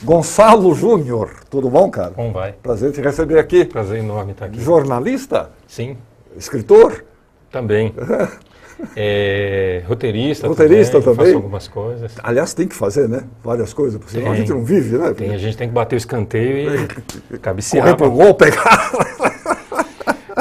Gonçalo Júnior, tudo bom, cara? Como vai? Prazer te receber aqui. Prazer enorme estar aqui. Jornalista? Sim, Escritor? também. Roteirista Também? faço algumas coisas. Aliás, tem que fazer, né? Várias coisas, porque senão a Tem. gente não vive, né? A gente tem que bater o escanteio e cabecear. Correr pro gol, pegar.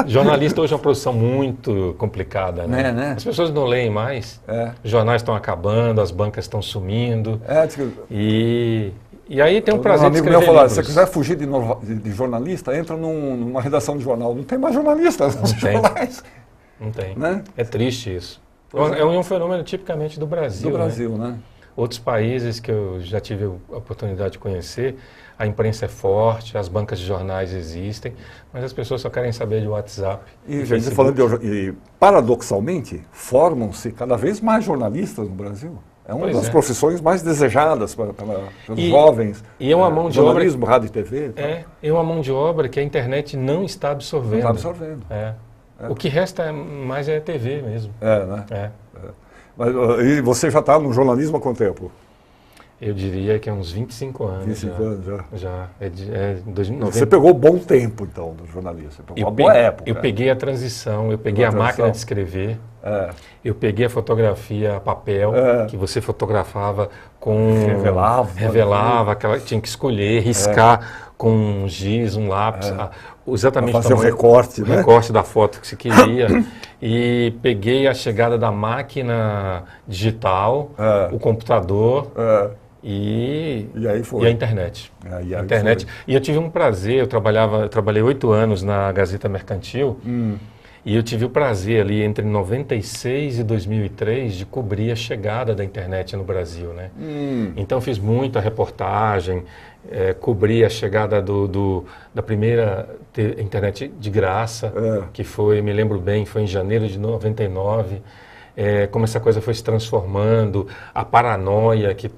Jornalista hoje é uma profissão muito complicada, né? Né? As pessoas não leem mais, É. os jornais estão acabando, as bancas estão sumindo. Diz que- E aí tem um Um prazer de amigo meu escrever falou, livros. se você quiser fugir de jornalista, entra numa redação de jornal. Não tem mais jornalista nos tem. jornais. Não tem. Né? É triste isso. Pois é. É um fenômeno tipicamente do Brasil. Do né? Brasil, né? Outros países que eu já tive a oportunidade de conhecer, a imprensa é forte, as bancas de jornais existem, mas as pessoas só querem saber de WhatsApp. E, Facebook. falando paradoxalmente, formam-se cada vez mais jornalistas no Brasil. É uma Pois das é. profissões mais desejadas pelos E- jovens. e é uma mão de obra- jornalismo, rádio e TV. e tal. É uma mão de obra que a internet não está absorvendo. Não está absorvendo. É. O que resta mais é a TV mesmo. Né? É. Mas, e você já está no jornalismo há quanto tempo? Eu diria que é uns 25 anos. 25 anos já. Já. É de 2009. Você pegou bom tempo, então, do jornalismo. Você pegou uma boa época. Eu peguei a transição, eu peguei a Pegou a máquina transição. de escrever, É. eu peguei a fotografia a papel, que você fotografava com... Revelava. tinha que escolher, riscar com um giz, um lápis, exatamente Pra fazer o recorte, né? recorte da foto que você queria. E peguei a chegada da máquina digital, o computador... E aí foi. E a internet. Aí A internet. foi. E eu tive um prazer, eu trabalhei 8 anos na Gazeta Mercantil, e eu tive o prazer ali entre 96 e 2003 de cobrir a chegada da internet no Brasil, né? Então fiz muita reportagem, cobri a chegada da primeira internet de graça, que foi, me lembro bem, foi em janeiro de 99, como essa coisa foi se transformando, a paranoia que...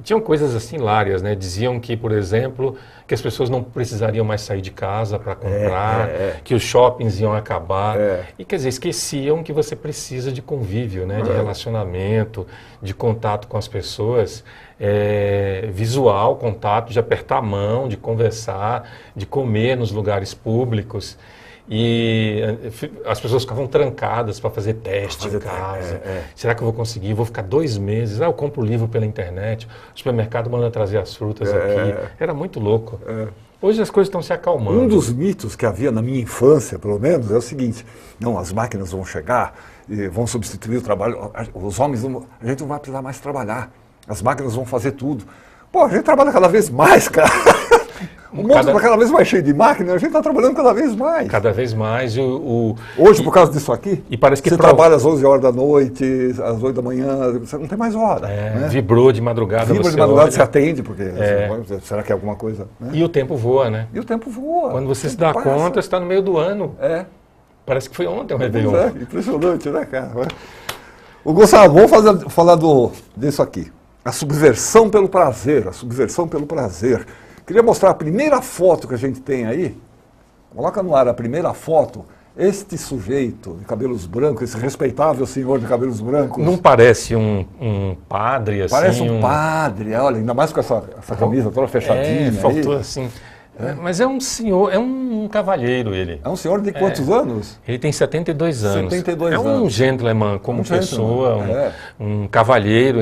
Tinham coisas assim hilárias, né? Diziam que, por exemplo, que as pessoas não precisariam mais sair de casa para comprar, que os shoppings iam acabar. E, quer dizer, esqueciam que você precisa de convívio, né? De relacionamento, de contato com as pessoas, visual, contato, de apertar a mão, de conversar, de comer nos lugares públicos. E as pessoas ficavam trancadas para fazer teste em casa. Será que eu vou conseguir? Vou ficar 2 meses. Eu compro o livro pela internet. O supermercado manda trazer as frutas aqui. Era muito louco. Hoje as coisas estão se acalmando. Um dos mitos que havia na minha infância, pelo menos, é o seguinte: não, as máquinas vão chegar e vão substituir o trabalho. Os homens, a gente não vai precisar mais trabalhar. As máquinas vão fazer tudo. Pô, a gente trabalha cada vez mais, cara. O mundo está cada vez mais cheio de máquinas, a gente está trabalhando cada vez mais. Cada vez mais. Hoje, por causa disso aqui, e parece que você trabalha às 11 horas da noite, às 8 da manhã, você não tem mais hora. Né? Vibrou de madrugada, Vibra você de madrugada, olha. você atende, porque será que é alguma coisa? Né? E o tempo voa, né? E o tempo voa. Quando você se dá conta, você está no meio do ano. Parece que foi ontem o Réveillon. Impressionante, né, cara? O Gonçalo, vamos falar disso aqui. A subversão pelo prazer, Queria mostrar a primeira foto que a gente tem aí. Coloca no ar a primeira foto. Este sujeito de cabelos brancos, esse respeitável senhor de cabelos brancos. Não parece um padre, assim? Parece um padre, olha, ainda mais com essa camisa toda fechadinha. Faltou aí. assim. Mas é um senhor, é um cavalheiro ele. É um senhor de quantos anos? Ele tem 72 anos. 72 é um anos. gentleman como pessoa, gentleman, um cavalheiro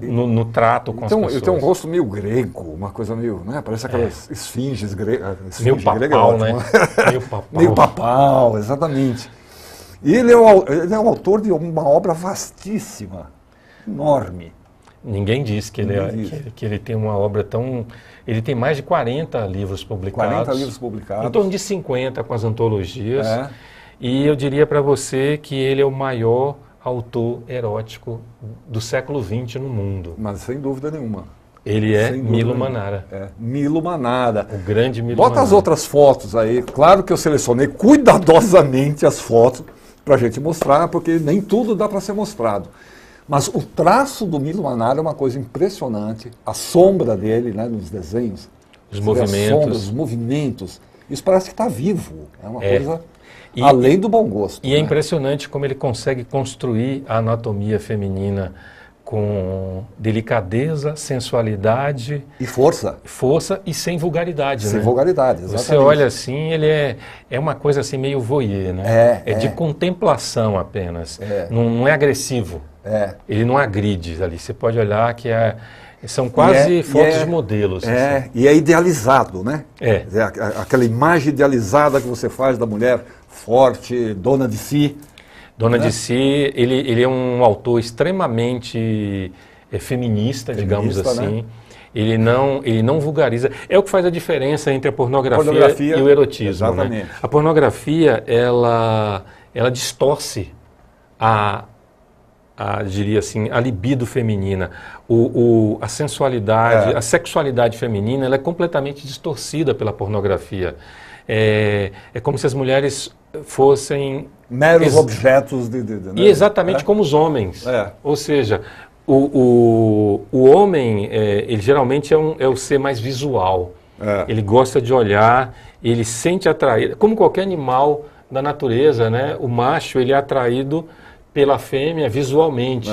no trato com as pessoas. Ele tem um rosto meio grego, uma coisa meio, né? Parece aquelas esfinges gregas. Meio papal, né? Meio papal. Meio papal, exatamente. E ele é o autor de uma obra vastíssima, enorme. Ninguém diz que ele tem uma obra tão... Ele tem mais de 40 livros publicados. 40 livros publicados. Em torno de 50 com as antologias. E eu diria para você que ele é o maior autor erótico do século XX no mundo. Mas sem dúvida nenhuma. Ele é Milo Manara. Milo Manara. O grande Milo Bota Manara. as outras fotos aí. Claro que eu selecionei cuidadosamente as fotos para a gente mostrar, porque nem tudo dá para ser mostrado. Mas o traço do Milo Manara é uma coisa impressionante. A sombra dele, né, nos desenhos. Os movimentos. Os movimentos. Isso parece que está vivo. É uma coisa além do bom gosto. E é impressionante como ele consegue construir a anatomia feminina com delicadeza, sensualidade, E força. força e sem vulgaridade, Sem né? vulgaridade, exatamente. Você olha assim, ele é uma coisa assim meio voyeur, né? É de contemplação apenas. Não é agressivo. Ele não agride ali. Você pode olhar que são quase fotos de modelos. Assim. E é idealizado, né? É. Aquela imagem idealizada que você faz da mulher forte, dona de si. Dona de Si, ele é um autor extremamente feminista, digamos assim. Né? Ele não vulgariza. É o que faz a diferença entre a pornografia e o erotismo. Exatamente. Né? A pornografia, ela distorce diria assim, a libido feminina. A sensualidade, a sexualidade feminina, ela é completamente distorcida pela pornografia. É como se as mulheres fossem meros objetos de né? E exatamente como os homens. Ou seja, o homem, ele geralmente é o ser mais visual. Ele gosta de olhar, ele sente atraído. Como qualquer animal da natureza, né? O macho, ele é atraído pela fêmea visualmente.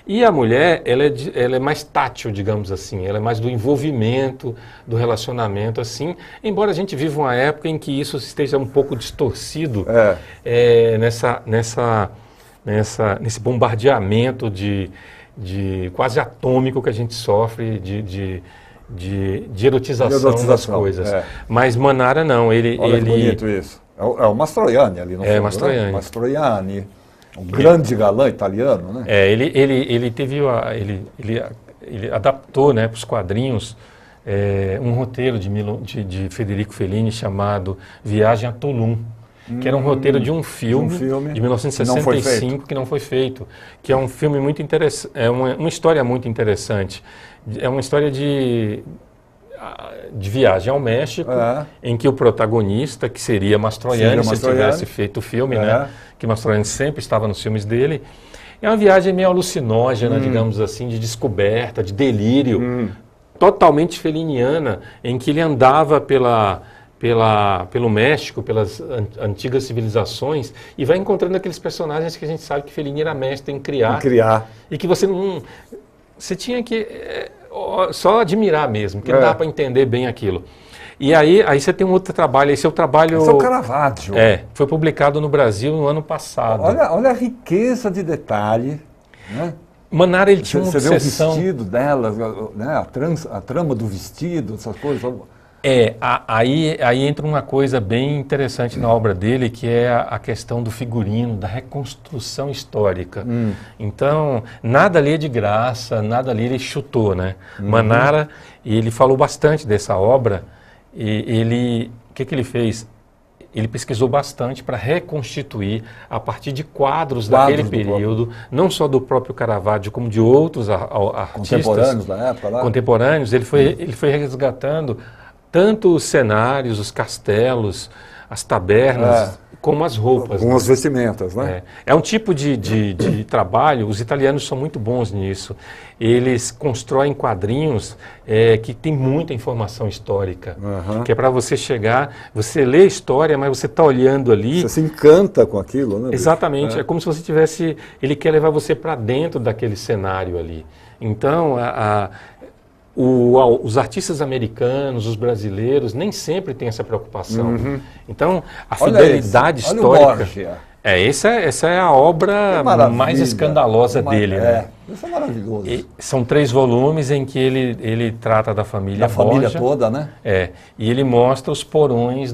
E a mulher, ela é mais tátil, digamos assim. Ela é mais do envolvimento, do relacionamento, assim. Embora a gente viva uma época em que isso esteja um pouco distorcido nesse bombardeamento de quase atômico que a gente sofre de erotização das coisas. Mas Manara não. Olha que bonito isso. É o Mastroianni ali no fundo, Mastroianni. Né? Mastroianni. Um grande galã italiano, né? Ele adaptou, né, para os quadrinhos um roteiro de Federico Fellini chamado Viagem a Tulum, que era um roteiro de um filme de 1965 que não foi feito, que é um filme muito interessante, é uma história muito interessante. É uma história de viagem ao México, em que o protagonista, que seria Mastroianni, se tivesse feito o filme, né? Que Mastroianni sempre estava nos filmes dele, é uma viagem meio alucinógena, digamos assim, de descoberta, de delírio, totalmente feliniana, em que ele andava pelo México, pelas antigas civilizações, e vai encontrando aqueles personagens que a gente sabe que Fellini era mestre em criar. E que você tinha que só admirar mesmo, que não dá para entender bem aquilo. E aí você tem um outro trabalho, esse é o trabalho... Esse é o Caravaggio. Foi publicado no Brasil no ano passado. Olha a riqueza de detalhe, né? Manara, ele tinha uma obsessão... Você vê o vestido dela, né? A trama do vestido, essas coisas... Aí entra uma coisa bem interessante na obra dele, que é a questão do figurino, da reconstrução histórica. Então, nada ali é de graça, nada ali ele chutou, né? Manara, ele falou bastante dessa obra, e o que ele fez? Ele pesquisou bastante para reconstituir, a partir de quadros daquele período, não só do próprio Caravaggio, como de outros artistas contemporâneos da época lá. Contemporâneos. Ele foi resgatando tanto os cenários, os castelos, as tabernas, como as roupas. Com as vestimentas, né? É um tipo de trabalho, os italianos são muito bons nisso. Eles constroem quadrinhos que tem muita informação histórica, que é para você chegar, você lê a história, mas você está olhando ali... Você se encanta com aquilo, né? Exatamente, é como se você tivesse... Ele quer levar você para dentro daquele cenário ali. Então, os artistas americanos, os brasileiros, nem sempre têm essa preocupação. Então, a fidelidade histórica... Essa é a obra mais escandalosa dele. Né? Isso é maravilhoso. São 3 volumes em que ele trata da família Da família Borgia, toda, né? E ele mostra os porões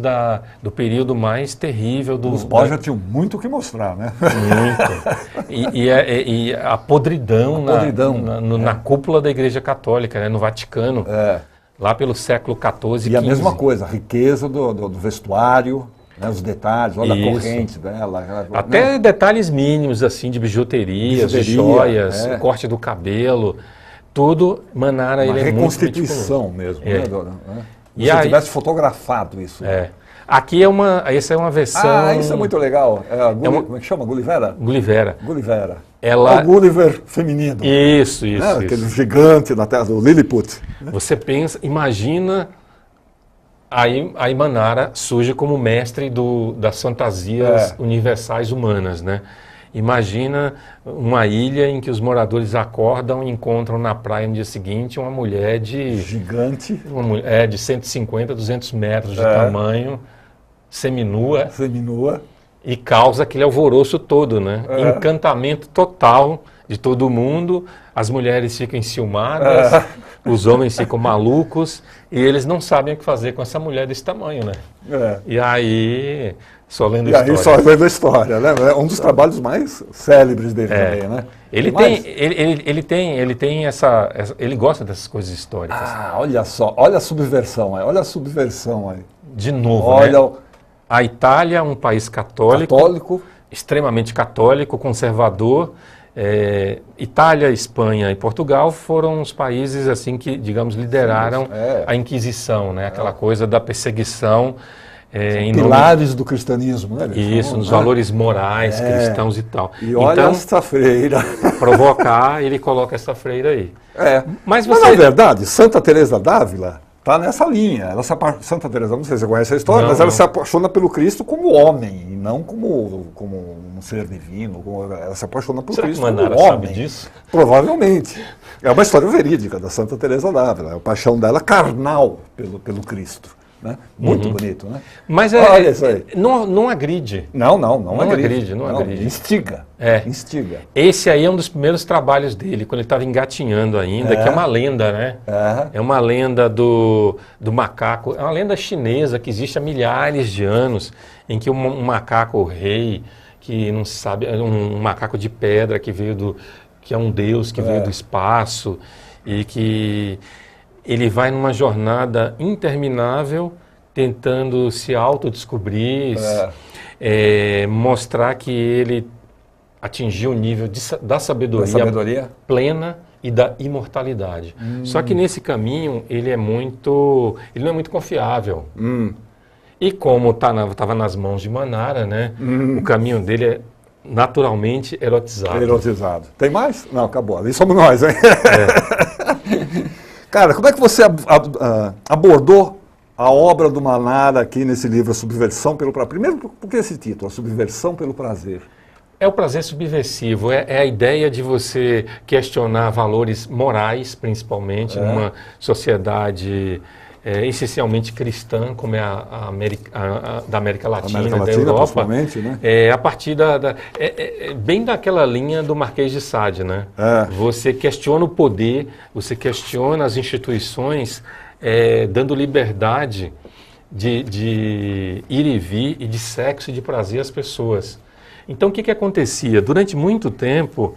do período mais terrível do... Os Borgia tinham muito o que mostrar, né? Muito. E a podridão, na cúpula da Igreja Católica, né, no Vaticano, lá pelo século XIV e XV. E a mesma coisa, a riqueza do vestuário, né, os detalhes, olha a corrente dela. Até detalhes mínimos, assim, de bijuterias, de joias, o corte do cabelo, tudo, Manara, ele é muito reconstituição mesmo, né, Dona? E se aí, tivesse fotografado isso. Aqui essa é uma versão... isso é muito legal. Como é que chama? Gullivera? Gullivera. É o Gulliver feminino. Isso. Aquele gigante na terra do Lilliput. Você pensa, imagina... Aí Manara surge como mestre das fantasias universais humanas, né? Imagina uma ilha em que os moradores acordam e encontram na praia no dia seguinte uma mulher Gigante. uma mulher de 150, 200 metros de tamanho, seminua, Seminua. e causa aquele alvoroço todo, né? Encantamento total de todo mundo, as mulheres ficam enciumadas, os homens ficam malucos e eles não sabem o que fazer com essa mulher desse tamanho, né? E aí, só lendo E aí história. só lendo a história, né? É um dos trabalhos mais célebres dele também, né? Ele tem essa, ele gosta dessas coisas históricas. Ah, olha só, olha a subversão aí, olha a subversão aí. De novo, Olha né? A Itália, um país católico, extremamente católico, conservador. Itália, Espanha e Portugal foram os países assim que, digamos, lideraram a Inquisição, né? Aquela coisa da perseguição. Pilares do cristianismo, né? Isso, nos valores morais cristãos e tal. E olha então, esta freira. provocar, ele coloca essa freira aí. Mas na verdade, Santa Teresa d'Ávila está nessa linha. Santa Teresa, não sei se você conhece a história, mas ela se apaixona pelo Cristo como homem, e não como um ser divino. Ela se apaixona por Cristo como homem. Sabe disso? Provavelmente. É uma história verídica da Santa Teresa d'Ávila. É a paixão dela carnal pelo Cristo. Né? Muito bonito, né? Mas olha isso aí. Não agride. Não agride. Instiga. Instiga. Esse aí é um dos primeiros trabalhos dele, quando ele estava engatinhando ainda, que é uma lenda, né? É uma lenda do macaco, é uma lenda chinesa que existe há milhares de anos, em que um macaco rei, que não se sabe, um macaco de pedra que é um deus que veio do espaço e que ele vai numa jornada interminável, tentando se autodescobrir, mostrar que ele atingiu o nível da sabedoria plena e da imortalidade. Só que nesse caminho ele não é muito confiável. E como estava nas mãos de Manara, né, o caminho dele é naturalmente erotizado. Erotizado. Tem mais? Não, acabou. Ali somos nós, hein? Cara, como é que você abordou a obra do Manara aqui nesse livro, A Subversão pelo Prazer? Primeiro, por que esse título, A Subversão pelo Prazer? É o prazer subversivo, é a ideia de você questionar valores morais, principalmente, numa sociedade essencialmente cristã, como é da América Latina, da Europa, né? A partir bem daquela linha do Marquês de Sade, né? Você questiona o poder, você questiona as instituições, dando liberdade de ir e vir e de sexo e de prazer às pessoas. Então, o que acontecia? Durante muito tempo,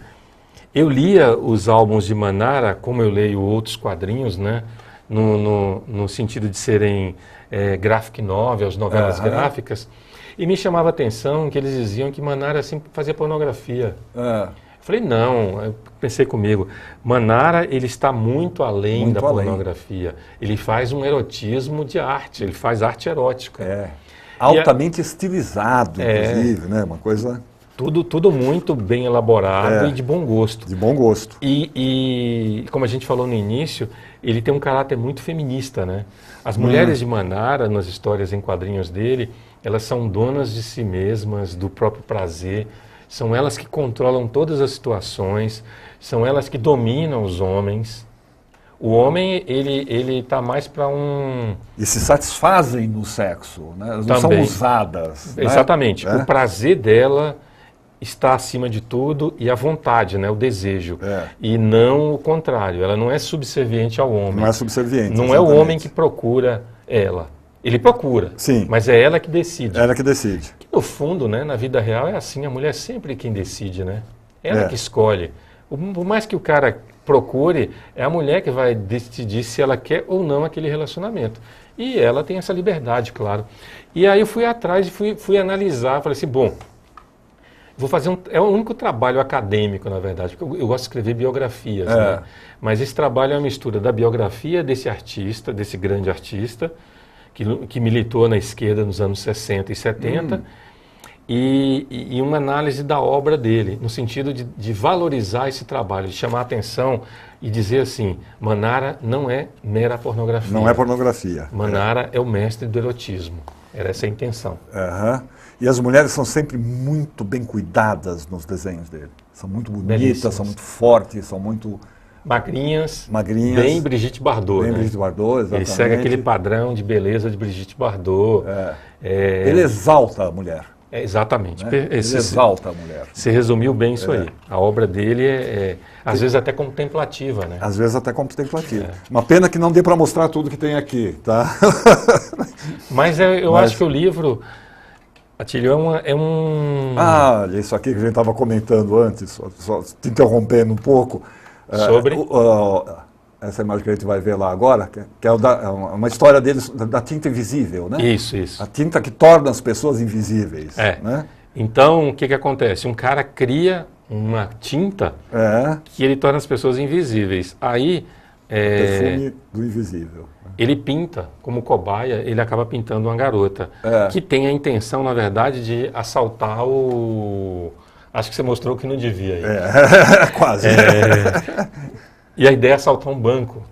eu lia os álbuns de Manara, como eu leio outros quadrinhos, né? No sentido de serem graphic novels, novelas gráficas, e me chamava a atenção que eles diziam que Manara sempre fazia pornografia. Eu falei, não, eu pensei comigo, Manara ele está muito além da pornografia, ele faz um erotismo de arte, ele faz arte erótica. Altamente estilizado, inclusive, né? Uma coisa... Tudo muito bem elaborado e de bom gosto. De bom gosto. E como a gente falou no início, ele tem um caráter muito feminista, né? As mulheres de Manara, nas histórias em quadrinhos dele, elas são donas de si mesmas, do próprio prazer, são elas que controlam todas as situações, são elas que dominam os homens. O homem, ele está mais para E se satisfazem no sexo, né? Elas não são usadas. Exatamente. Né? O prazer dela está acima de tudo e a vontade, né? O desejo. E não o contrário. Ela não é subserviente ao homem. Não é subserviente. Não é o homem que procura ela. Ele procura, mas é ela que decide. Ela que decide. Que, no fundo, né, na vida real é assim, a mulher é sempre quem decide, né? Ela que escolhe. Por mais que o cara procure, é a mulher que vai decidir se ela quer ou não aquele relacionamento. E ela tem essa liberdade, claro. E aí eu fui atrás e fui analisar, falei assim, bom, vou fazer é o único trabalho acadêmico, na verdade, porque eu gosto de escrever biografias, né? Mas esse trabalho é uma mistura da biografia desse artista, desse grande artista, que militou na esquerda nos anos 60 e 70, e uma análise da obra dele, no sentido de valorizar esse trabalho, de chamar a atenção e dizer assim, Manara não é mera pornografia. Não é pornografia. Manara é o mestre do erotismo. Era essa a intenção. E as mulheres são sempre muito bem cuidadas nos desenhos dele. São muito bonitas, Belíssimas. são muito fortes, são muito Magrinhas, magrinhas. bem Brigitte Bardot, Bem né? Brigitte Bardot, Ele exatamente. segue aquele padrão de beleza de Brigitte Bardot. Ele exalta a mulher. Exatamente. Né? Ele exalta a mulher. Você resumiu bem isso aí. A obra dele às vezes até contemplativa, né? Às vezes até contemplativa. Uma pena que não dê para mostrar tudo que tem aqui, tá? Mas eu acho que o livro, Atílio, é um... Ah, isso aqui que a gente estava comentando antes, só te interrompendo um pouco. Sobre? Essa imagem que a gente vai ver lá agora, que é uma história deles da tinta invisível, né? Isso. A tinta que torna as pessoas invisíveis. É. Né? Então, o que acontece? Um cara cria uma tinta que ele torna as pessoas invisíveis. Aí, Perfume do invisível. ele pinta, como cobaia, ele acaba pintando uma garota, que tem a intenção, na verdade, de assaltar o... Acho que você mostrou que não devia aí. Quase. E a ideia é assaltar um banco.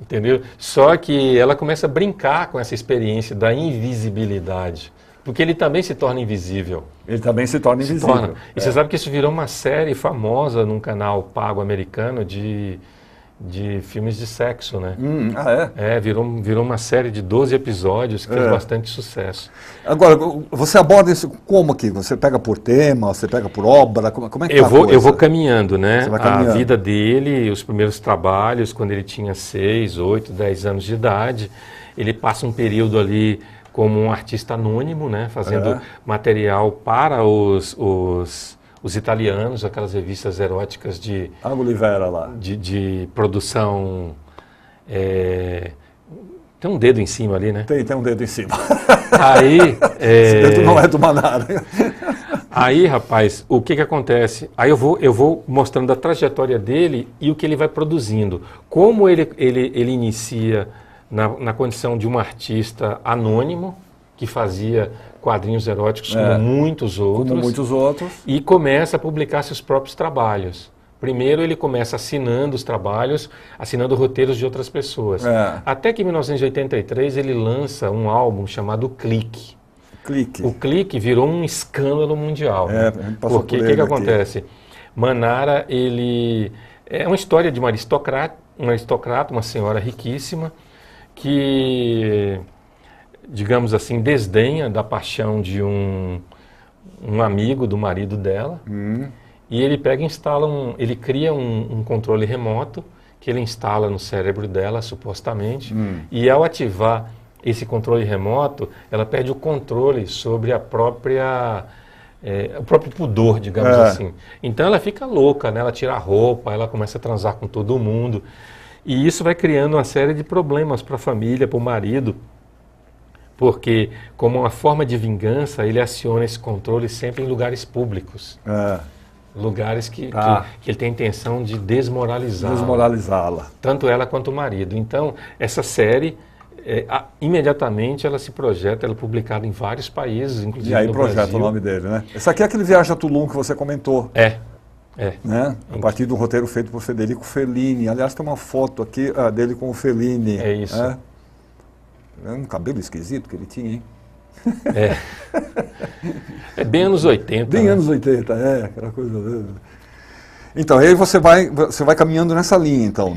Entendeu? Só que ela começa a brincar com essa experiência da invisibilidade. Porque ele também se torna invisível. Ele também se torna invisível. E você sabe que isso virou uma série famosa num canal pago americano de filmes de sexo, né? Virou uma série de 12 episódios que fez bastante sucesso. Agora, você aborda isso como aqui? Você pega por tema, você pega por obra? Como é que eu vou caminhando, né? Você vai caminhando. A vida dele, os primeiros trabalhos, quando ele tinha 6, 8, 10 anos de idade. Ele passa um período ali como um artista anônimo, né? Fazendo material para os italianos, aquelas revistas eróticas de Olivera lá. De produção... tem um dedo em cima ali, né? Tem um dedo em cima. Aí... Esse dedo não é do Manara. Aí, rapaz, o que acontece? Aí eu vou mostrando a trajetória dele e o que ele vai produzindo. Como ele inicia na condição de um artista anônimo, que fazia quadrinhos eróticos como muitos outros. E começa a publicar seus próprios trabalhos. Primeiro ele começa assinando os trabalhos, assinando roteiros de outras pessoas. Até que em 1983 ele lança um álbum chamado Clique. O Clique virou um escândalo mundial. Porque o que acontece? Manara, ele é uma história de uma aristocrata, uma senhora riquíssima, que, digamos assim, desdenha da paixão de um amigo do marido dela. E ele pega e ele cria um controle remoto que ele instala no cérebro dela, supostamente. E ao ativar esse controle remoto, ela perde o controle sobre o próprio pudor, digamos assim. Então ela fica louca, né? Ela tira a roupa, ela começa a transar com todo mundo. E isso vai criando uma série de problemas para a família, para o marido, porque, como uma forma de vingança, ele aciona esse controle sempre em lugares públicos. Lugares que ele tem a intenção de desmoralizá-la. Tanto ela quanto o marido. Então, essa série, imediatamente ela se projeta, ela é publicada em vários países, inclusive no Brasil. E aí projeta o nome dele, né? Esse aqui é aquele Viagem a Tulum que você comentou. Né? A partir de um roteiro feito por Federico Fellini. Aliás, tem uma foto aqui dele com o Fellini. É isso. É um cabelo esquisito que ele tinha, hein? É bem anos 80. Bem anos 80, aquela coisa. Então, aí você vai caminhando nessa linha, então.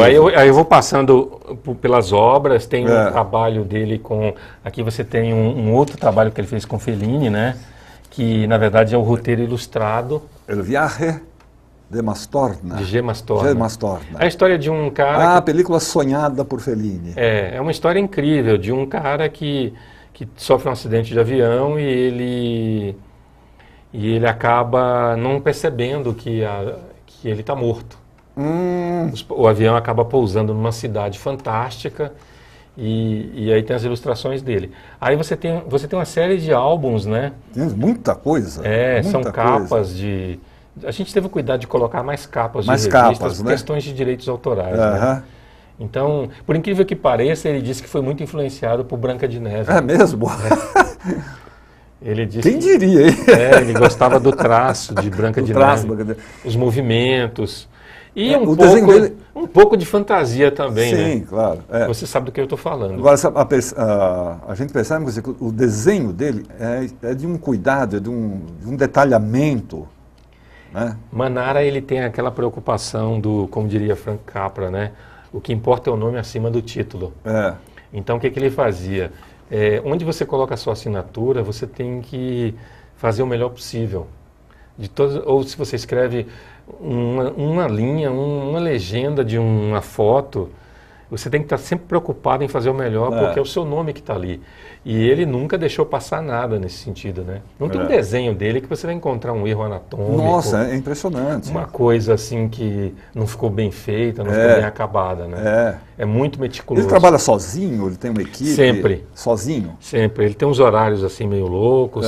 Aí eu vou passando pelas obras, tem um trabalho dele com... Aqui você tem um outro trabalho que ele fez com Fellini, né? Que, na verdade, é o roteiro ilustrado. El Viaje de Mastorna. De G. Mastorna. É a história de um cara... A película sonhada por Fellini. É uma história incrível de um cara que sofre um acidente de avião e ele acaba não percebendo que ele está morto. O avião acaba pousando numa cidade fantástica e aí tem as ilustrações dele. Aí você tem uma série de álbuns, né? Tem muita coisa. São capas de... A gente teve cuidado de colocar mais capas de revistas por questões de direitos autorais. Né? Então, por incrível que pareça, ele disse que foi muito influenciado por Branca de Neve. É mesmo? Ele disse Quem diria, hein? Ele gostava do traço de Branca de Neve, os movimentos. E o desenho dele... um pouco de fantasia também, né? Sim, claro. Você sabe do que eu estou falando. Agora, a gente percebe que o desenho dele é de um cuidado, é de um detalhamento, né? Manara, ele tem aquela preocupação do, como diria Frank Capra, né? O que importa é o nome acima do título. Então, o que ele fazia? Onde você coloca a sua assinatura, você tem que fazer o melhor possível. Ou se você escreve uma linha, uma legenda de uma foto, você tem que estar sempre preocupado em fazer o melhor, porque é o seu nome que está ali. E ele nunca deixou passar nada nesse sentido, né? Não tem um desenho dele que você vai encontrar um erro anatômico. Nossa, é impressionante. Uma coisa assim que não ficou bem feita, não ficou bem acabada, né? É muito meticuloso. Ele trabalha sozinho? Ele tem uma equipe? Sempre. Sozinho? Sempre. Ele tem uns horários assim meio loucos.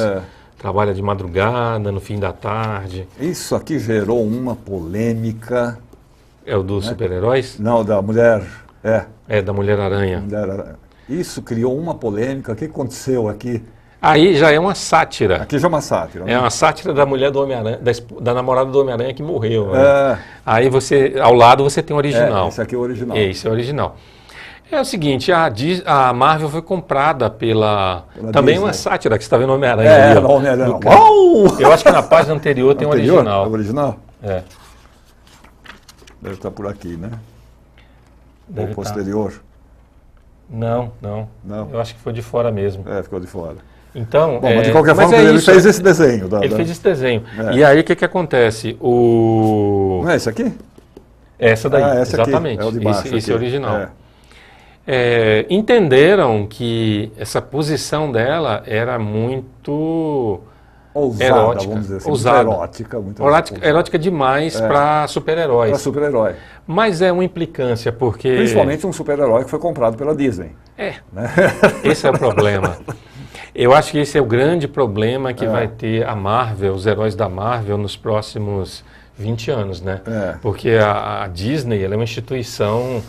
Trabalha de madrugada, no fim da tarde. Isso aqui gerou uma polêmica. É o dos super-heróis? Não, da mulher... da Mulher-Aranha. Isso criou uma polêmica. O que aconteceu aqui? Aí já é uma sátira. Aqui já é uma sátira. Né? É uma sátira da mulher do Homem-Aranha, da namorada do Homem-Aranha que morreu. Né? Aí ao lado você tem o original. Esse aqui é o original. Esse é o original. É o seguinte, a Marvel foi comprada pela também Disney. Uma sátira, que você está vendo o Homem-Aranha ali. Homem-Aranha. Eu acho que na página anterior tem o original. É o original? Deve estar por aqui, né? Deve Ou posterior? Não. Eu acho que foi de fora mesmo. Ficou de fora. Então, mas de qualquer forma, ele fez esse desenho. Ele fez esse desenho. E aí, o que acontece? Não é esse aqui? Essa daí, esse exatamente. Aqui. É o de baixo. Esse é o original. Entenderam que essa posição dela era muito ousada, erótica, vamos dizer assim, ousada. Muito erótica demais para super-heróis. Para super-herói. Mas é uma implicância, porque... Principalmente um super-herói que foi comprado pela Disney. Né? Esse é o problema. Eu acho que esse é o grande problema que vai ter a Marvel, os heróis da Marvel, nos próximos 20 anos, né? Porque a Disney, ela é uma instituição...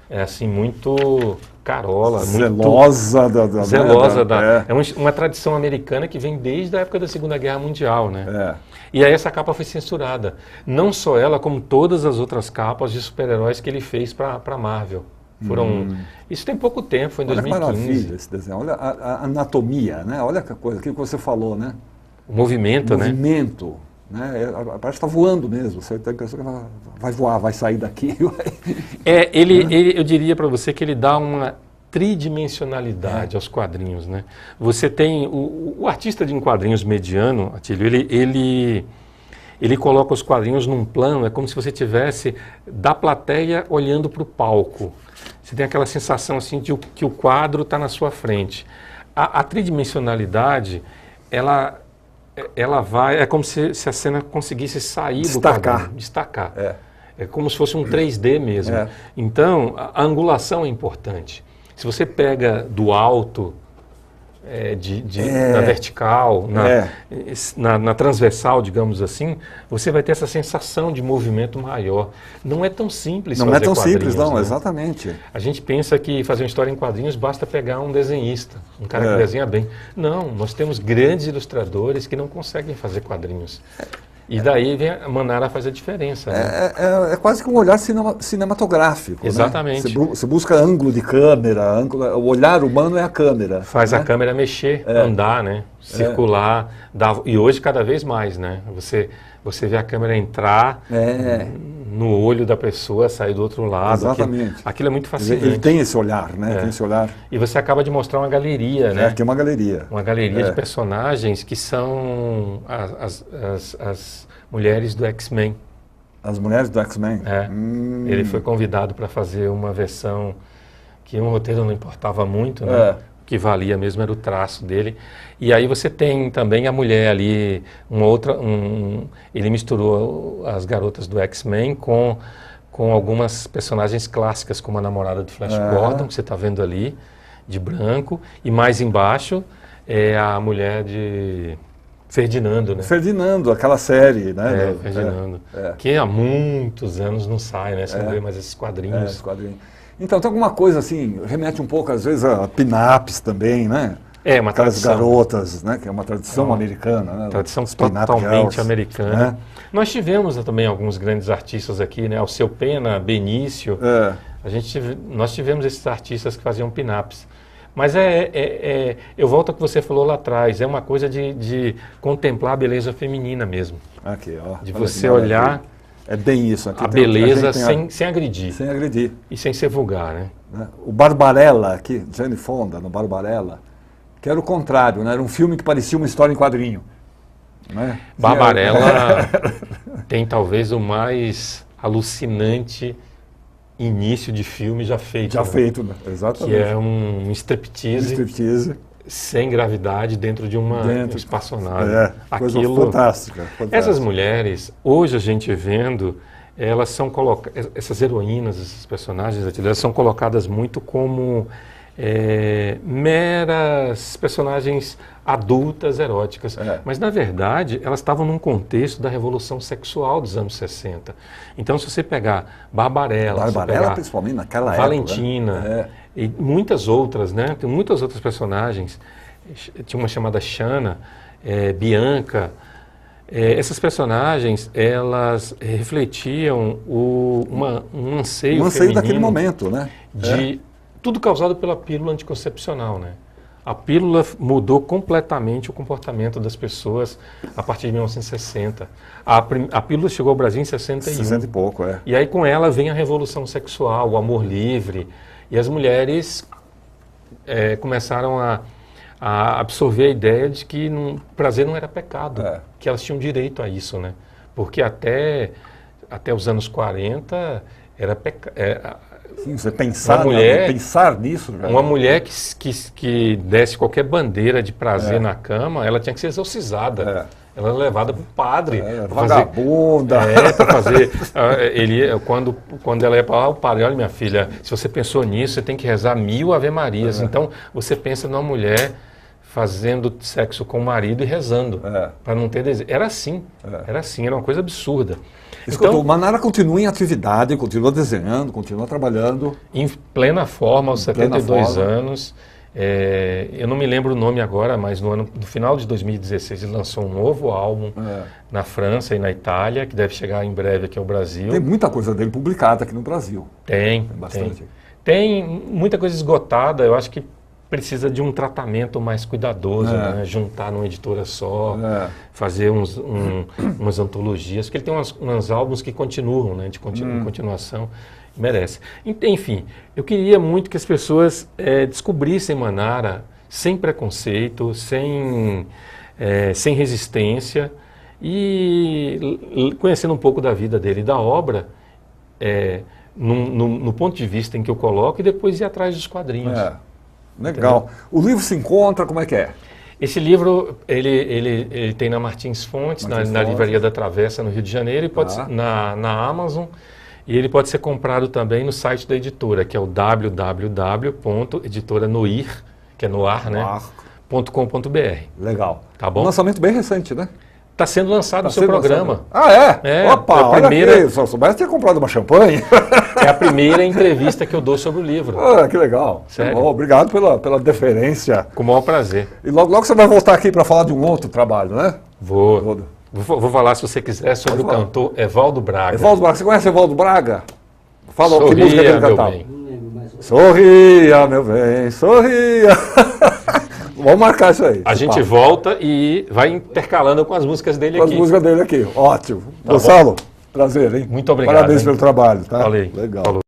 assim, muito carola, zelosa muito zelosa é uma tradição americana que vem desde a época da Segunda Guerra Mundial, né? E aí essa capa foi censurada. Não só ela, como todas as outras capas de super-heróis que ele fez para a Marvel. Isso tem pouco tempo, foi em 2015. Olha que maravilha esse desenho. Olha a anatomia, né? Olha que coisa, aquilo que você falou, né? O movimento, né? Né? Parece que está voando mesmo. Você tem a impressão que ela vai voar, vai sair daqui. Eu diria para você que ele dá uma tridimensionalidade aos quadrinhos, né? Você tem o artista de quadrinhos mediano, Atílio, ele coloca os quadrinhos num plano, é como se você tivesse da plateia olhando para o palco. Você tem aquela sensação assim de que o quadro está na sua frente. A tridimensionalidade, ela vai, é como se a cena conseguisse sair do quadro, destacar. É como se fosse um 3D mesmo. Então, a angulação é importante. Se você pega do alto, na vertical, na transversal, digamos assim, você vai ter essa sensação de movimento maior. Não é tão simples fazer quadrinhos. Não é tão simples, não, né? Exatamente. A gente pensa que fazer uma história em quadrinhos basta pegar um desenhista, um cara que desenha bem. Não, nós temos grandes ilustradores que não conseguem fazer quadrinhos. E daí a Manara faz a diferença. Né? É quase que um olhar cinematográfico. Exatamente. Né? Você busca ângulo de câmera, o olhar humano é a câmera. Faz a câmera mexer, andar, né? Circular. E hoje cada vez mais, né? Você vê a câmera entrar no olho da pessoa, sair do outro lado. Exatamente. Aquilo é muito fascinante. Ele tem esse olhar, né? Tem esse olhar. E você acaba de mostrar uma galeria, né? Aqui é uma galeria. Uma galeria de personagens que são as mulheres do X-Men. As mulheres do X-Men? Ele foi convidado para fazer uma versão que um roteiro não importava muito, né? O que valia mesmo era o traço dele. E aí você tem também a mulher ali, ele misturou as garotas do X-Men com algumas personagens clássicas, como a namorada do Flash Gordon, que você está vendo ali, de branco, e mais embaixo é a mulher de Ferdinando, né? Ferdinando, aquela série, né? Ferdinando. Que há muitos anos não sai, né? Você não vê mais esses quadrinhos. Então, tem alguma coisa assim, remete um pouco às vezes a pin-ups também, né? uma aquelas tradição. garotas, né? Que é uma tradição americana, né? Tradição Os pin-up totalmente girls, americana. né? Nós tivemos também alguns grandes artistas aqui, né? Alceu Pena, Benício. Nós tivemos esses artistas que faziam pin-ups. Mas eu volto ao que você falou lá atrás, é uma coisa de contemplar a beleza feminina mesmo. Aqui, ó. De você olhar aqui. É bem isso. Aqui a beleza sem agredir. Sem agredir. E sem ser vulgar, né? O Barbarella, aqui, Jane Fonda, no Barbarella, que era o contrário, né? Era um filme que parecia uma história em quadrinho. Né? Barbarella tem talvez o mais alucinante início de filme já feito. Já feito, né? Exatamente. Que é um striptease sem gravidade dentro de uma espaçonave. Coisa fantástica. Essas mulheres, hoje a gente vendo, elas são colocadas, essas heroínas, esses personagens, elas são colocadas muito como meras personagens adultas, eróticas. Mas, na verdade, elas estavam num contexto da revolução sexual dos anos 60. Então, se você pegar Barbarella, principalmente naquela Valentina, época, e muitas outras, né? Tem muitas outras personagens. Tinha uma chamada Xana, Bianca. Essas personagens, elas refletiam um anseio feminino daquele momento, né? Tudo causado pela pílula anticoncepcional, né? A pílula mudou completamente o comportamento das pessoas a partir de 1960. A pílula chegou ao Brasil em 61. 60 e pouco, E aí com ela vem a revolução sexual, o amor livre. E as mulheres começaram a absorver a ideia de que prazer não era pecado, que elas tinham direito a isso, né? Porque até os anos 40 era pecado. Sim, você pensar nisso. Uma mulher que desse qualquer bandeira de prazer na cama, ela tinha que ser exorcizada. Ela era levada para o padre. Vagabunda. Para fazer. Quando ela ia para lá, o padre, olha minha filha, se você pensou nisso, você tem que rezar 1000 Ave-Marias. Então, você pensa numa mulher fazendo sexo com o marido e rezando, para não ter desejo. Era assim, era uma coisa absurda. Então, o Manara continua em atividade, continua desenhando, continua trabalhando. Em plena forma, aos 72 anos. Eu não me lembro o nome agora, mas no final de 2016 ele lançou um novo álbum na França e na Itália, que deve chegar em breve aqui ao Brasil. Tem muita coisa dele publicada aqui no Brasil. Tem bastante. Tem muita coisa esgotada, eu acho que precisa de um tratamento mais cuidadoso, né? Juntar numa editora só, fazer umas antologias, porque ele tem uns álbuns que continuam, né? De continuação, merece. Enfim, eu queria muito que as pessoas descobrissem Manara sem preconceito, sem resistência, e conhecendo um pouco da vida dele e da obra, no ponto de vista em que eu coloco, e depois ir atrás dos quadrinhos. Legal. Entendeu? O livro se encontra, como é que é? Esse livro, ele tem na Martins Fontes, na Livraria da Travessa, no Rio de Janeiro, e pode na Amazon, e ele pode ser comprado também no site da editora, que é o www.editoranoir, que é noir, né? .com.br. Legal. Tá bom? Um lançamento bem recente, né? Está sendo lançado no seu programa. Opa, olha aqui, se eu soubesse, tinha comprado uma champanhe. É a primeira entrevista que eu dou sobre o livro. Que legal. Sério? Obrigado pela deferência. Com o maior prazer. E logo você vai voltar aqui para falar de um outro trabalho, né? Vou falar, se você quiser, sobre o cantor Evaldo Braga. Evaldo Braga. Você conhece Evaldo Braga? Fala que música ele cantava. Sorria, meu bem, sorria. Vamos marcar isso aí. A gente volta e vai intercalando com as músicas dele aqui. Com as músicas dele aqui, ótimo. Gonçalo, prazer, hein? Muito obrigado. Parabéns pelo trabalho, tá? Valeu. Legal. Falou.